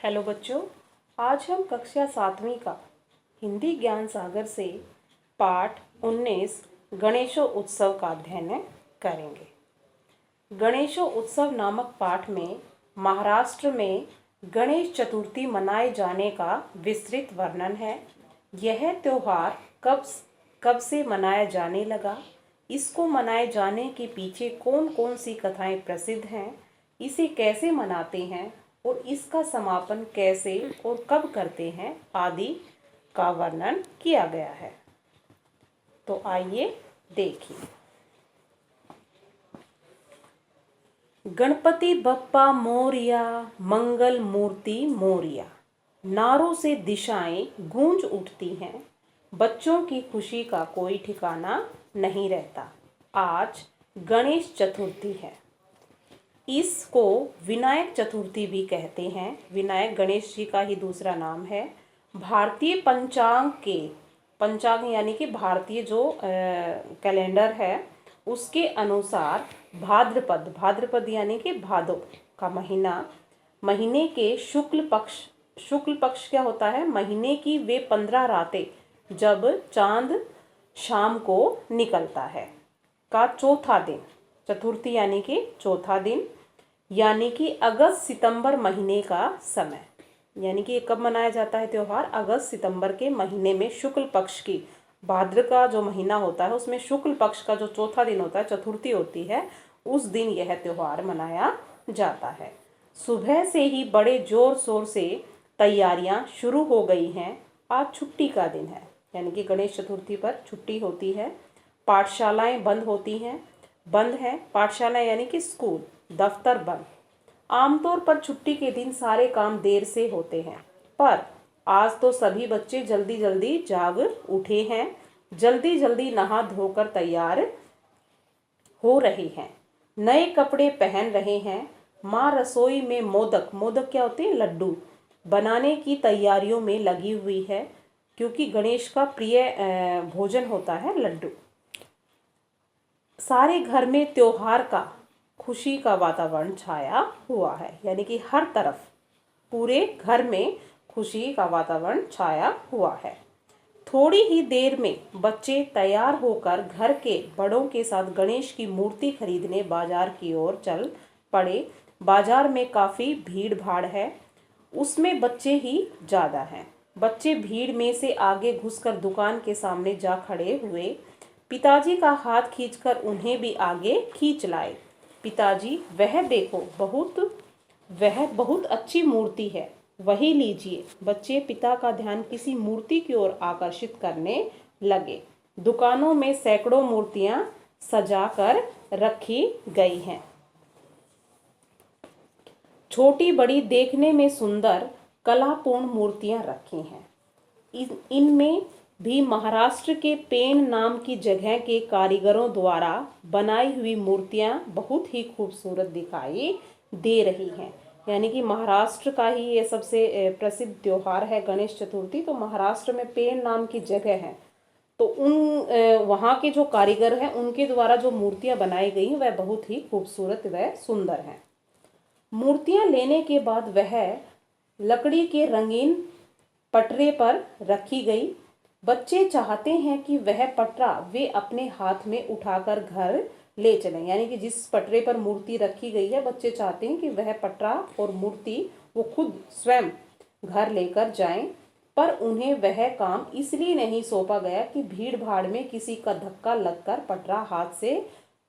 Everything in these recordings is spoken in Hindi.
हेलो बच्चों, आज हम कक्षा 7वीं का हिंदी ज्ञान सागर से पाठ 19 गणेशोत्सव का अध्ययन करेंगे। गणेशोत्सव नामक पाठ में महाराष्ट्र में गणेश चतुर्थी मनाए जाने का विस्तृत वर्णन है। यह त्योहार कब से मनाया जाने लगा, इसको मनाए जाने के पीछे कौन कौन सी कथाएं प्रसिद्ध हैं, इसे कैसे मनाते हैं और इसका समापन कैसे और कब करते हैं आदि का वर्णन किया गया है। तो आइए देखिए। गणपति बप्पा मोरया, मंगल मूर्ति मोरया, नारों से दिशाएं गूंज उठती हैं। बच्चों की खुशी का कोई ठिकाना नहीं रहता। आज गणेश चतुर्थी है। इसको विनायक चतुर्थी भी कहते हैं। विनायक गणेश जी का ही दूसरा नाम है। भारतीय पंचांग यानी कि भारतीय जो कैलेंडर है उसके अनुसार भाद्रपद यानी कि भादो का महीने के शुक्ल पक्ष क्या होता है, महीने की वे 15 रातें जब चांद शाम को निकलता है का चौथा दिन, चतुर्थी यानी कि चौथा दिन, यानी कि अगस्त सितंबर महीने का समय। यानी कि कब मनाया जाता है त्योहार, अगस्त सितंबर के महीने में शुक्ल पक्ष की, भाद्र का जो महीना होता है उसमें शुक्ल पक्ष का जो चौथा दिन होता है, चतुर्थी होती है, उस दिन यह त्योहार मनाया जाता है। सुबह से ही बड़े जोर शोर से तैयारियां शुरू हो गई हैं। आज छुट्टी का दिन है, यानी कि गणेश चतुर्थी पर छुट्टी होती है। पाठशालाएं बंद हैं। पाठशाला यानी कि स्कूल, दफ्तर बंद। आमतौर पर छुट्टी के दिन सारे काम देर से होते हैं, पर आज तो सभी बच्चे जल्दी जल्दी जाग उठे हैं, जल्दी जल्दी नहा धोकर तैयार हो रहे हैं, नए कपड़े पहन रहे हैं। माँ रसोई में मोदक क्या होते हैं, लड्डू बनाने की तैयारियों में लगी हुई है, क्योंकि गणेश का प्रिय भोजन होता है लड्डू। सारे घर में त्योहार का खुशी का वातावरण छाया हुआ है, यानी कि हर तरफ पूरे घर में खुशी का वातावरण छाया हुआ है। थोड़ी ही देर में बच्चे तैयार होकर घर के बड़ों के साथ गणेश की मूर्ति खरीदने बाजार की ओर चल पड़े। बाजार में काफ़ी भीड़ भाड़ है, उसमें बच्चे ही ज़्यादा हैं। बच्चे भीड़ में से आगे घुसकर दुकान के सामने जा खड़े हुए। पिताजी का हाथ खींचकर उन्हें भी आगे खींच लाए। पिताजी, वह देखो, वह बहुत अच्छी मूर्ति है, वही लीजिए। बच्चे पिता का ध्यान किसी मूर्ति की ओर आकर्षित करने लगे। दुकानों में सैकड़ों मूर्तियां सजा कर रखी गई हैं, छोटी बड़ी देखने में सुंदर कलापूर्ण मूर्तियां रखी हैं। इनमें भी महाराष्ट्र के पेन नाम की जगह के कारीगरों द्वारा बनाई हुई मूर्तियां बहुत ही खूबसूरत दिखाई दे रही हैं। यानी कि महाराष्ट्र का ही ये सबसे प्रसिद्ध त्योहार है गणेश चतुर्थी। तो महाराष्ट्र में पेन नाम की जगह है, तो वहाँ के जो कारीगर हैं उनके द्वारा जो मूर्तियां बनाई गई हैं वह बहुत ही खूबसूरत व सुंदर हैं। मूर्तियां लेने के बाद वह लकड़ी के रंगीन पटरे पर रखी गई। बच्चे चाहते हैं कि वह पटरा वे अपने हाथ में उठाकर घर ले चलें, यानी कि जिस पटरे पर मूर्ति रखी गई है बच्चे चाहते हैं कि वह पटरा और मूर्ति वो खुद स्वयं घर लेकर जाएं, पर उन्हें वह काम इसलिए नहीं सौंपा गया कि भीड़ भाड़ में किसी का धक्का लगकर पटरा हाथ से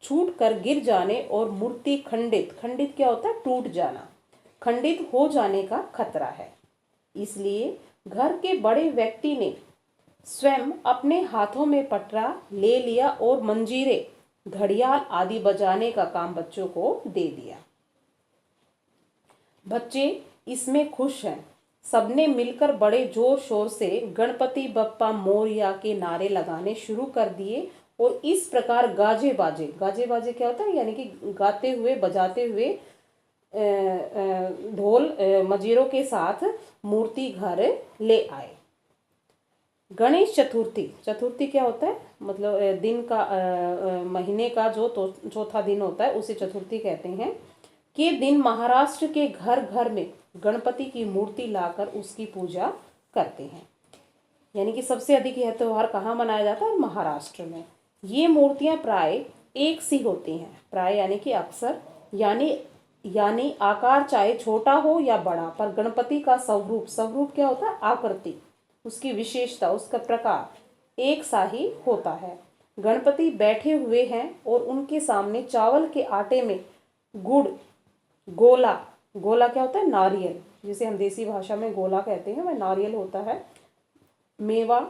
छूट कर गिर जाने और मूर्ति खंडित क्या होता है, टूट जाना, खंडित हो जाने का खतरा है। इसलिए घर के बड़े व्यक्ति ने स्वयं अपने हाथों में पटरा ले लिया और मंजीरे, घड़ियाल आदि बजाने का काम बच्चों को दे दिया। बच्चे इसमें खुश हैं। सबने मिलकर बड़े जोर शोर से गणपति बप्पा मोरया के नारे लगाने शुरू कर दिए और इस प्रकार गाजे बाजे क्या होता है, यानी कि गाते हुए बजाते हुए ढोल मजीरों के साथ मूर्ति घर ले आए। गणेश चतुर्थी क्या होता है, मतलब दिन का महीने का जो चौथा दिन होता है उसे चतुर्थी कहते हैं। के दिन महाराष्ट्र के घर घर में गणपति की मूर्ति लाकर उसकी पूजा करते हैं। यानी कि सबसे अधिक यह त्यौहार कहाँ मनाया जाता है? महाराष्ट्र में। ये मूर्तियां प्राय एक सी होती हैं, प्राय यानी कि अक्सर, यानी आकार चाहे छोटा हो या बड़ा, पर गणपति का स्वरूप, स्वरूप क्या होता है? आकृति, उसकी विशेषता, उसका प्रकार एक सा ही होता है। गणपति बैठे हुए हैं और उनके सामने चावल के आटे में गुड़, गोला, गोला क्या होता है? नारियल, जिसे हम देसी भाषा में गोला कहते हैं, वह नारियल होता है, मेवा,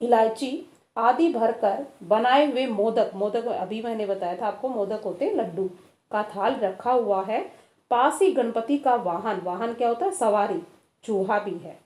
इलायची आदि भरकर बनाए हुए मोदक, मोदक अभी मैंने बताया था आपको, मोदक होते हैं लड्डू, का थाल रखा हुआ है। पास ही गणपति का वाहन, वाहन क्या होता है? सवारी, चूहा भी है।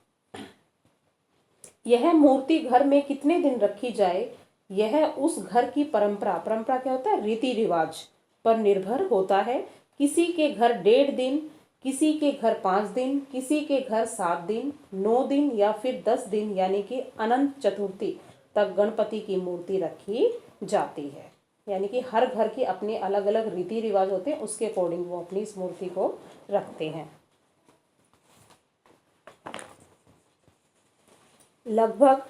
यह मूर्ति घर में कितने दिन रखी जाए, यह उस घर की परंपरा, परंपरा क्या होता है? रीति रिवाज पर निर्भर होता है। किसी के घर 1.5 दिन, किसी के घर 5 दिन, किसी के घर 7 दिन, 9 दिन या फिर 10 दिन, यानी कि अनंत चतुर्थी तक गणपति की मूर्ति रखी जाती है। यानी कि हर घर की अपने अलग अलग रीति रिवाज होते हैं, उसके अकॉर्डिंग वो अपनी इस मूर्ति को रखते हैं। लगभग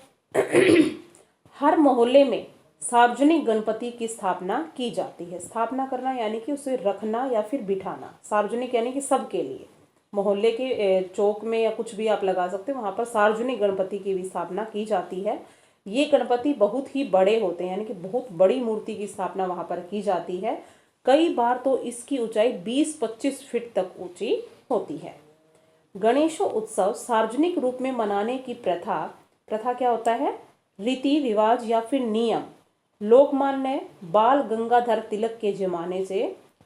हर मोहल्ले में सार्वजनिक गणपति की स्थापना की जाती है। स्थापना करना यानी कि उसे रखना या फिर बिठाना। सार्वजनिक यानी कि सबके लिए, मोहल्ले के चौक में या कुछ भी आप लगा सकते हो, वहाँ पर सार्वजनिक गणपति की भी स्थापना की जाती है। ये गणपति बहुत ही बड़े होते हैं, यानी कि बहुत बड़ी मूर्ति की स्थापना वहाँ पर की जाती है। कई बार तो इसकी ऊंचाई 20-25 फीट तक ऊंची होती है। गणेशोत्सव सार्वजनिक रूप में मनाने की प्रथा, प्रथा क्या होता है? रीति रिवाज या फिर नियम लोकमान्य बाल गंगाधर तिलक के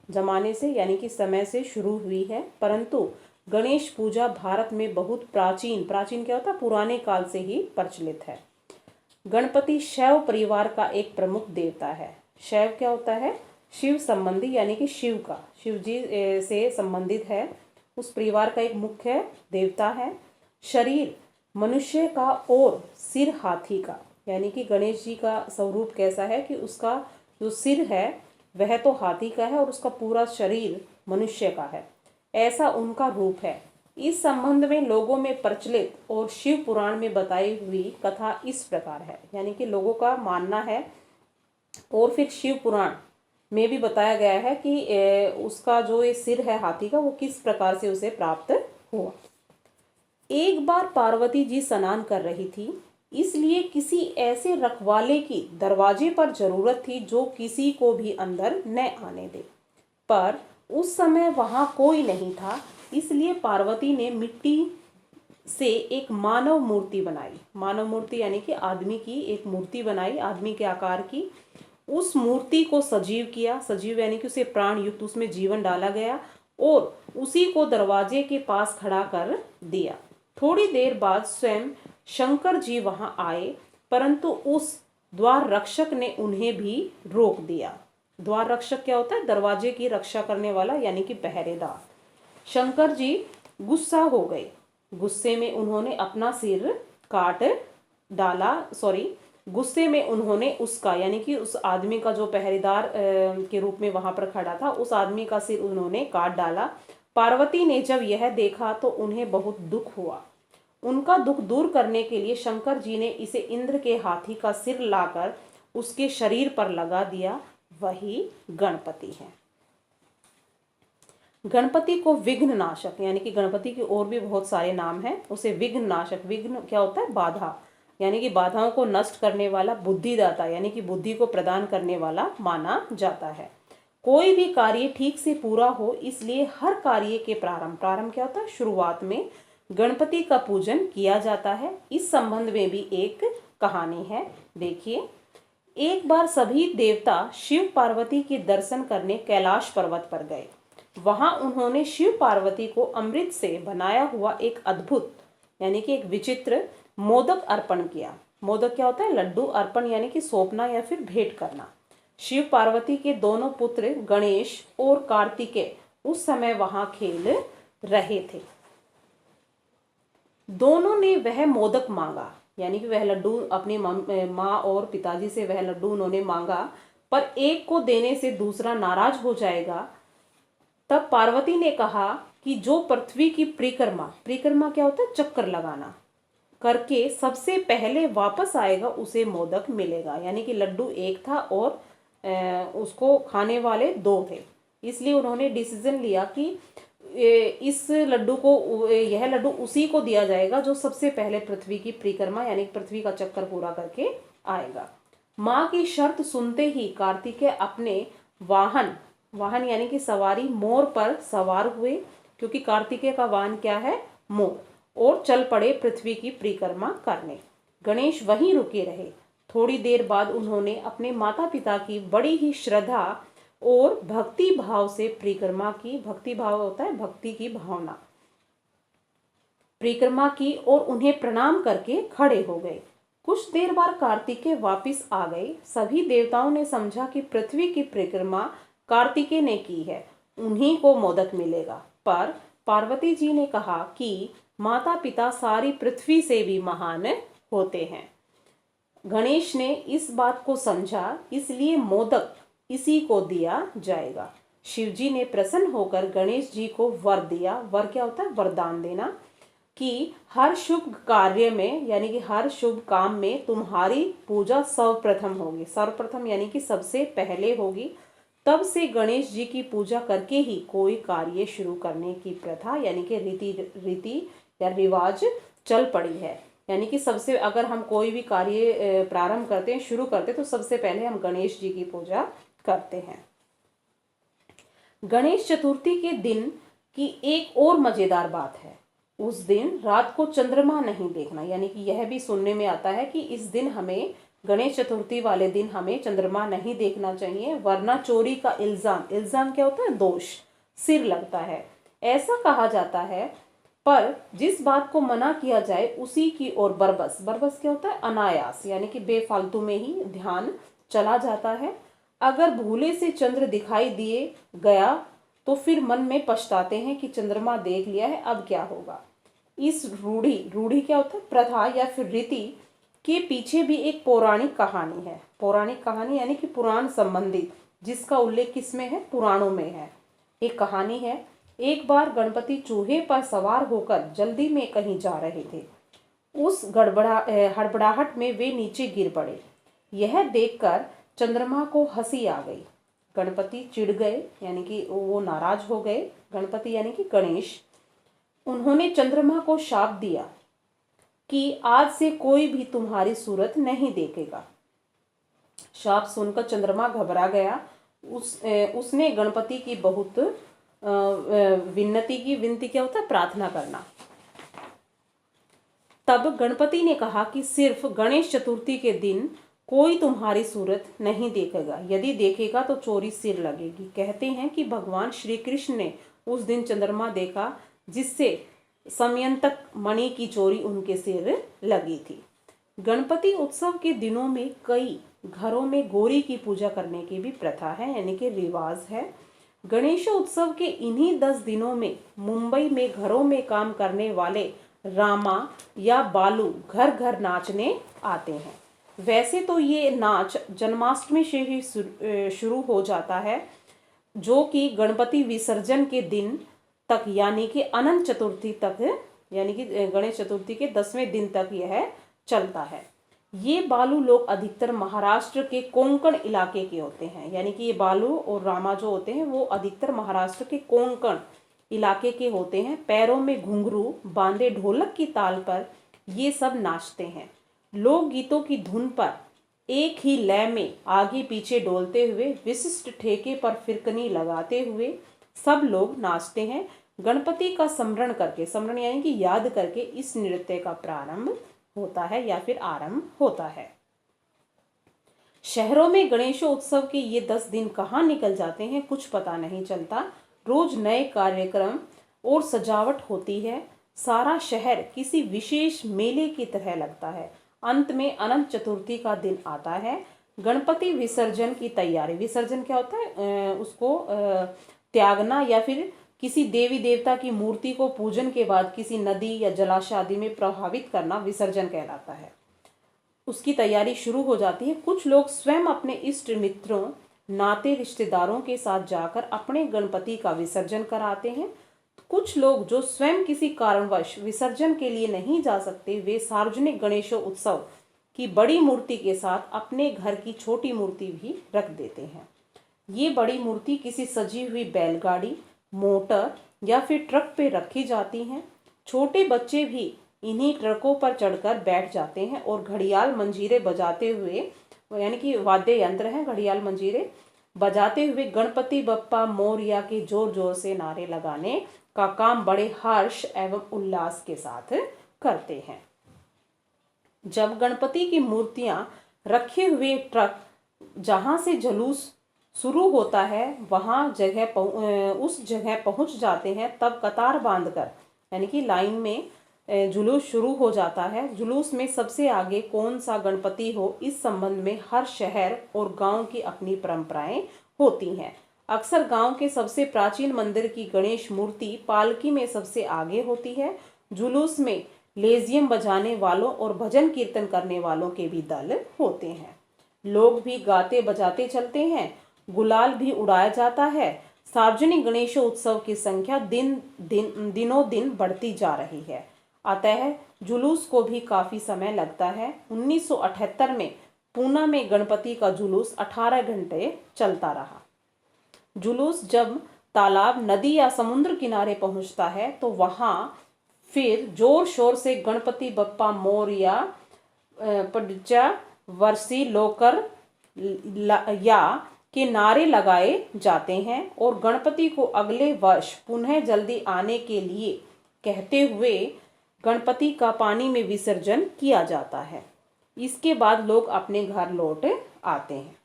जमाने से यानी कि समय से शुरू हुई है, परंतु गणेश पूजा भारत में बहुत प्राचीन, प्राचीन क्या होता है? पुराने काल से ही प्रचलित है। गणपति शैव परिवार का एक प्रमुख देवता है। शैव क्या होता है? शिव संबंधी, यानी कि शिव का, शिव जी से संबंधित है, उस परिवार का एक मुख्य देवता है। शरीर मनुष्य का और सिर हाथी का, यानी कि गणेश जी का स्वरूप कैसा है कि उसका जो सिर है वह तो हाथी का है और उसका पूरा शरीर मनुष्य का है, ऐसा उनका रूप है। इस संबंध में लोगों में प्रचलित और शिव पुराण में बताई हुई कथा इस प्रकार है, यानी कि लोगों का मानना है और फिर शिव पुराण में भी बताया गया है कि उसका जो ये सिर है हाथी का, वो किस प्रकार से उसे प्राप्त हुआ। एक बार पार्वती जी स्नान कर रही थी, इसलिए किसी ऐसे रखवाले की दरवाजे पर जरूरत थी जो किसी को भी अंदर न आने दे, पर उस समय वहां कोई नहीं था, इसलिए पार्वती ने मिट्टी से एक मानव मूर्ति बनाई। मानव मूर्ति यानी कि आदमी की एक मूर्ति बनाई, आदमी के आकार की। उस मूर्ति को सजीव किया, सजीव यानी कि उसे प्राण युक्त, उसमें जीवन डाला गया और उसी को दरवाजे के पास खड़ा कर दिया। थोड़ी देर बाद स्वयं शंकर जी वहां आए, परंतु उस द्वार रक्षक ने उन्हें भी रोक दिया। द्वार रक्षक क्या होता है? दरवाजे की रक्षा करने वाला, यानी कि पहरेदार। शंकर जी गुस्सा हो गए, गुस्से में उन्होंने अपना सिर काट डाला, गुस्से में उन्होंने उसका, यानी कि उस आदमी का जो पहरेदार के रूप में वहां पर खड़ा था, उस आदमी का सिर उन्होंने काट डाला। पार्वती ने जब यह देखा तो उन्हें बहुत दुख हुआ। उनका दुख दूर करने के लिए शंकर जी ने इसे इंद्र के हाथी का सिर लाकर उसके शरीर पर लगा दिया, वही गणपति है। गणपति को विघ्न नाशक, यानी कि गणपति के और भी बहुत सारे नाम हैं, उसे विघ्न नाशक, विघ्न क्या होता है? बाधा, यानी कि बाधाओं को नष्ट करने वाला, बुद्धिदाता यानी कि बुद्धि को प्रदान करने वाला माना जाता है। कोई भी कार्य ठीक से पूरा हो, इसलिए हर कार्य के प्रारंभ, प्रारंभ क्या होता है? शुरुआत में गणपति का पूजन किया जाता है। इस संबंध में भी एक कहानी है, देखिए। एक बार सभी देवता शिव पार्वती के दर्शन करने कैलाश पर्वत पर गए। वहां उन्होंने शिव पार्वती को अमृत से बनाया हुआ एक अद्भुत, यानी कि एक विचित्र मोदक अर्पण किया। मोदक क्या होता है? लड्डू अर्पण, यानी कि सौंपना या फिर भेंट करना। शिव पार्वती के दोनों पुत्र गणेश और कार्तिकेय उस समय वहां खेल रहे थे। दोनों ने वह मोदक मांगा, यानी कि वह लड्डू अपनी माँ और पिताजी से वह लड्डू उन्होंने मांगा, पर एक को देने से दूसरा नाराज हो जाएगा। तब पार्वती ने कहा कि जो पृथ्वी की परिक्रमा, परिक्रमा क्या होता है, चक्कर लगाना, करके सबसे पहले वापस आएगा उसे मोदक मिलेगा। यानी कि लड्डू एक था और उसको खाने वाले दो थे, इसलिए उन्होंने डिसीजन लिया कि इस लड्डू को, यह लड्डू उसी को दिया जाएगा जो सबसे पहले पृथ्वी की परिक्रमा यानी पृथ्वी का चक्कर पूरा करके आएगा। माँ की शर्त सुनते ही कार्तिकेय अपने वाहन, वाहन यानी कि सवारी, मोर पर सवार हुए, क्योंकि कार्तिकेय का वाहन क्या है, मोर, और चल पड़े पृथ्वी की परिक्रमा करने। गणेश वहीं रुके रहे। थोड़ी देर बाद उन्होंने अपने माता पिता की बड़ी ही श्रद्धा और भक्ति भाव से परिक्रमा की, भक्ति भाव होता है भक्ति की भावना, परिक्रमा की और उन्हें प्रणाम करके खड़े हो गए। कुछ देर बाद कार्तिकेय वापिस आ गए। सभी देवताओं ने समझा कि पृथ्वी की परिक्रमा कार्तिकेय ने की है, उन्हीं को मोदक मिलेगा। पर पार्वती जी ने कहा कि माता पिता सारी पृथ्वी से भी महान होते हैं। गणेश ने इस बात को समझा, इसलिए मोदक इसी को दिया जाएगा। शिवजी ने प्रसन्न होकर गणेश जी को वर दिया। वर क्या होता है, वरदान देना, कि हर शुभ कार्य में यानी कि हर शुभ काम में तुम्हारी पूजा सर्वप्रथम होगी। सर्वप्रथम यानी कि सबसे पहले होगी। तब से गणेश जी की पूजा करके ही कोई कार्य शुरू करने की प्रथा यानी कि रीति या रिवाज चल पड़ी है। यानी कि सबसे, अगर हम कोई भी कार्य प्रारंभ करते हैं, शुरू करते हैं, तो सबसे पहले हम गणेश जी की पूजा करते हैं। गणेश चतुर्थी के दिन की एक और मजेदार बात है, उस दिन रात को चंद्रमा नहीं देखना। यानी कि यह भी सुनने में आता है कि इस दिन हमें, गणेश चतुर्थी वाले दिन हमें चंद्रमा नहीं देखना चाहिए, वरना चोरी का इल्जाम, इल्जाम क्या होता है, दोष, सिर लगता है, ऐसा कहा जाता है। पर जिस बात को मना किया जाए उसी की ओर बरबस, बरबस क्या होता है, अनायास, यानी कि बेफालतू में ही ध्यान चला जाता है। अगर भूले से चंद्र दिखाई दिए गया तो फिर मन में पछताते हैं कि चंद्रमा देख लिया है, अब क्या होगा। इस रूढ़ी, रूढ़ी क्या होता है, प्रथा या फिर रीति के पीछे भी एक पौराणिक कहानी है। पौराणिक कहानी यानी कि पुराण संबंधित, जिसका उल्लेख किसमें है, पुराणों में है। एक कहानी है, एक बार गणपति चूहे पर सवार होकर जल्दी में कहीं जा रहे थे। उस हड़बड़ाहट में वे नीचे गिर पड़े। यह देखकर चंद्रमा को हंसी आ गई। गणपति चिढ़ गए, यानी कि वो नाराज हो गए। गणपति यानी कि गणेश, उन्होंने चंद्रमा को शाप दिया कि आज से कोई भी तुम्हारी सूरत नहीं देखेगा। शाप सुनकर चंद्रमा घबरा गया। उसने गणपति की बहुत विनती की, विनती क्या होता है, प्रार्थना करना। तब गणपति ने कहा कि सिर्फ गणेश चतुर्थी के दिन कोई तुम्हारी सूरत नहीं देखेगा, यदि देखेगा तो चोरी सिर लगेगी। कहते हैं कि भगवान श्री कृष्ण ने उस दिन चंद्रमा देखा, जिससे समयंतक मणि की चोरी उनके सिर लगी थी। गणपति उत्सव के दिनों में कई घरों में गौरी की पूजा करने की भी प्रथा है, यानी कि रिवाज है। गणेशोत्सव के इन्हीं 10 दिनों में मुंबई में घरों में काम करने वाले रामा या बालू घर घर नाचने आते हैं। वैसे तो ये नाच जन्माष्टमी से ही शुरू हो जाता है, जो कि गणपति विसर्जन के दिन तक यानी कि अनंत चतुर्थी तक, यानी कि गणेश चतुर्थी के 10वें दिन तक यह चलता है। ये बालू लोग अधिकतर महाराष्ट्र के कोंकण इलाके के होते हैं, यानी कि ये बालू और रामा जो होते हैं वो अधिकतर महाराष्ट्र के कोंकण इलाके के होते हैं। पैरों में घुंघरू बांधे ढोलक की ताल पर ये सब नाचते हैं। लोक गीतों की धुन पर एक ही लय में आगे पीछे डोलते हुए, विशिष्ट ठेके पर फिरकनी लगाते हुए सब लोग नाचते हैं। गणपति का स्मरण करके, स्मरण यानी कि याद करके, इस नृत्य का प्रारंभ होता है या फिर आरंभ होता है। शहरों में गणेशोत्सव के ये 10 दिन कहाँ निकल जाते हैं कुछ पता नहीं चलता। रोज नए कार्यक्रम और सजावट होती है। सारा शहर किसी विशेष मेले की तरह लगता है। अंत में अनंत चतुर्थी का दिन आता है। गणपति विसर्जन की तैयारी, विसर्जन क्या होता है, उसको त्यागना या फिर किसी देवी देवता की मूर्ति को पूजन के बाद किसी नदी या जलाशय आदि में प्रभावित करना विसर्जन कहलाता है। उसकी तैयारी शुरू हो जाती है। कुछ लोग स्वयं अपने इष्ट मित्रों, नाते रिश्तेदारों के साथ जाकर अपने गणपति का विसर्जन कराते हैं। कुछ लोग जो स्वयं किसी कारणवश विसर्जन के लिए नहीं जा सकते, वे सार्वजनिक गणेशोत्सव की बड़ी मूर्ति के साथ अपने घर की छोटी मूर्ति भी रख देते हैं। ये बड़ी मूर्ति किसी सजी हुई बैलगाड़ी, मोटर या फिर ट्रक पे रखी जाती हैं। छोटे बच्चे भी इन्हीं ट्रकों पर चढ़कर बैठ जाते हैं और घड़ियाल मंजीरे बजाते हुए, यानी कि वाद्य यंत्र हैं घड़ियाल मंजीरे बजाते हुए, गणपति बप्पा मोरया के जोर जोर से नारे लगाने का काम बड़े हर्ष एवं उल्लास के साथ करते हैं। जब गणपति की मूर्तियां रखे हुए ट्रक जहां से जुलूस शुरू होता है उस जगह पहुंच जाते हैं, तब कतार बांधकर, यानी कि लाइन में जुलूस शुरू हो जाता है। जुलूस में सबसे आगे कौन सा गणपति हो, इस संबंध में हर शहर और गांव की अपनी परंपराएं होती हैं। अक्सर गांव के सबसे प्राचीन मंदिर की गणेश मूर्ति पालकी में सबसे आगे होती है। जुलूस में लेजियम बजाने वालों और भजन कीर्तन करने वालों के भी दल होते हैं। लोग भी गाते बजाते चलते हैं, गुलाल भी उड़ाया जाता है। सार्वजनिक गणेशोत्सव की संख्या दिनों दिन बढ़ती जा रही है, अतः जुलूस को भी काफी समय लगता है। 1978 में पूना में गणपति का जुलूस 18 घंटे चलता रहा। जुलूस जब तालाब, नदी या समुद्र किनारे पहुंचता है तो वहां फिर जोर शोर से गणपति बप्पा मोरया, पडचा वर्षी लोकर या के नारे लगाए जाते हैं और गणपति को अगले वर्ष पुनः जल्दी आने के लिए कहते हुए गणपति का पानी में विसर्जन किया जाता है। इसके बाद लोग अपने घर लौट आते हैं।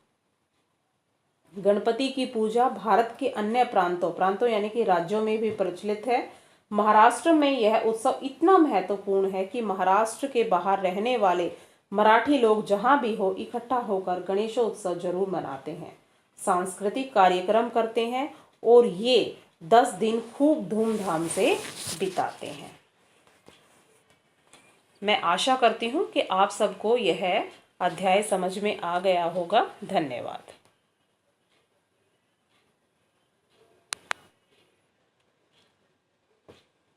गणपति की पूजा भारत के अन्य प्रांतों यानी कि राज्यों में भी प्रचलित है। महाराष्ट्र में यह उत्सव इतना महत्वपूर्ण है कि महाराष्ट्र के बाहर रहने वाले मराठी लोग जहां भी हो, इकट्ठा होकर गणेशोत्सव जरूर मनाते हैं, सांस्कृतिक कार्यक्रम करते हैं और ये 10 दिन खूब धूमधाम से बिताते हैं। मैं आशा करती हूँ कि आप सबको यह अध्याय समझ में आ गया होगा। धन्यवाद।